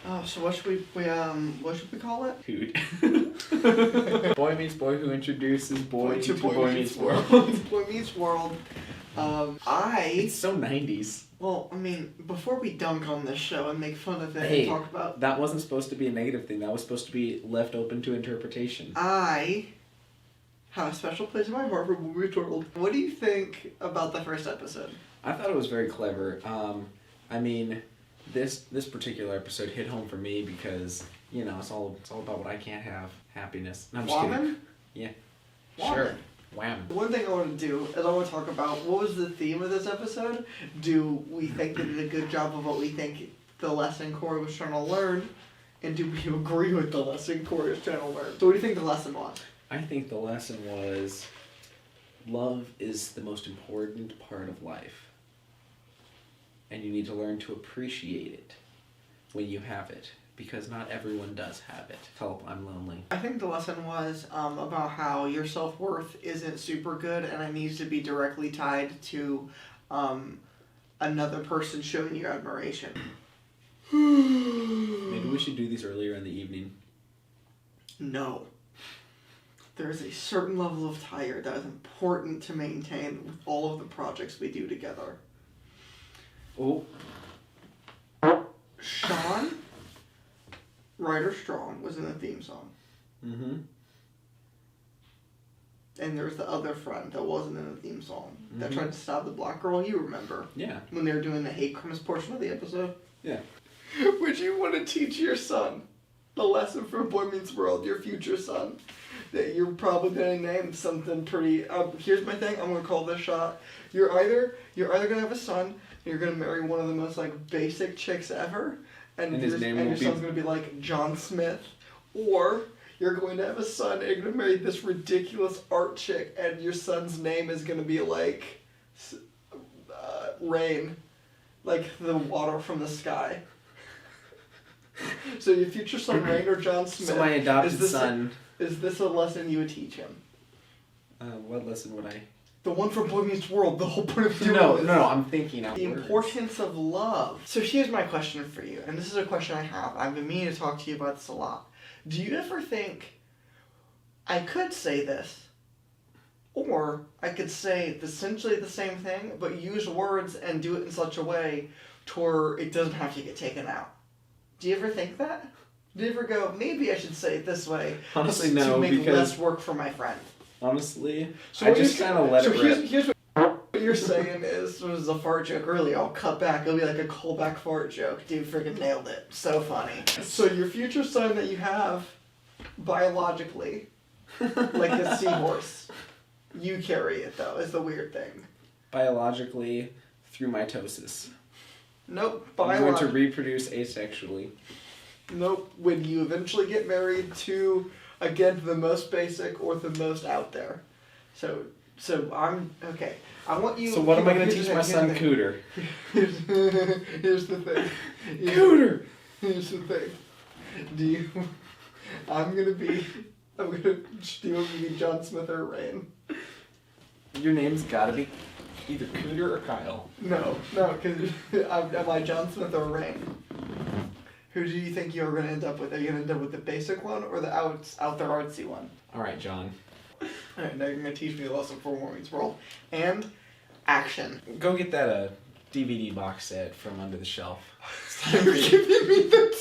Oh, so what should we call it? Hoot. Boy meets boy who introduces boy to boy meets world. Boy meets world. It's so 90s. Well, I mean, before we dunk on this show and make fun of it Hey, and talk about... that wasn't supposed to be a negative thing. That was supposed to be left open to interpretation. I have a special place in my heart for Boy Meets World. What do you think about the first episode? I thought it was very clever. I mean, this particular episode hit home for me because, you know, it's all about what I can't have. Happiness. No, I'm just kidding. Yeah. Woman. Sure. Wham. One thing I want to do is I want to talk about what was the theme of this episode. Do we think they did a good job of what we think the lesson Corey was trying to learn? And do we agree with the lesson Corey was trying to learn? So what do you think the lesson was? I think the lesson was love is the most important part of life. And you need to learn to appreciate it when you have it. Because not everyone does have it. Help, I'm lonely. I think the lesson was about how your self-worth isn't super good and it needs to be directly tied to another person showing you admiration. Maybe we should do these earlier in the evening. No. There is a certain level of tired that is important to maintain with all of the projects we do together. Oh. Sean, Ryder Strong, was in the theme song. Mm-hmm. And there's the other friend that wasn't in the theme song that tried to stab the black girl. You remember? Yeah. When they were doing the hate crimes portion of the episode? Yeah. Would you want to teach your son the lesson from Boy Meets World, your future son? That you're probably going to name something pretty... here's my thing. I'm going to call this shot. You're either going to have a son, and you're going to marry one of the most, like, basic chicks ever, and your son's going to be, like, John Smith, or you're going to have a son, and you're going to marry this ridiculous art chick, and your son's name is going to be, like, Rain. Like, the water from the sky. So your future son, Rain, or John Smith... So my adopted son... Is this a lesson you would teach him? What lesson would I... The one from Boy Meets World, the whole point of doing this. No, I'm thinking out The words. importance of love. So here's my question for you, and this is a question I have. I've been meaning to talk to you about this a lot. Do you ever think, I could say this, or I could say essentially the same thing, but use words and do it in such a way to where it doesn't have to get taken out? Do you ever think that? Do you ever go, maybe I should say it this way Honestly, no, to make because... less work for my friend? Honestly, So I just kind of let it rip. Here's what you're saying is, it was a fart joke earlier. I'll cut back. It'll be like a callback fart joke. Dude, freaking nailed it. So funny. So your future son that you have, biologically, like a seahorse, you carry it though, is the weird thing. Biologically, through mitosis. Nope. I'm going to reproduce asexually. Nope. When you eventually get married to, again, the most basic or the most out there. So I'm, okay. I want you... So what am I going to teach my son, Cooter? Here's the thing. Cooter! Here's the thing. Do you want me to be John Smith or Rain? Your name's gotta be either Cooter or Kyle. No, because am I John Smith or Rain? Who do you think you're going to end up with? Are you going to end up with the basic one or the out there artsy one? Alright, John. Alright, now you're going to teach me the lesson for Boy Meets World. And action. Go get that DVD box set from under the shelf. You're giving me the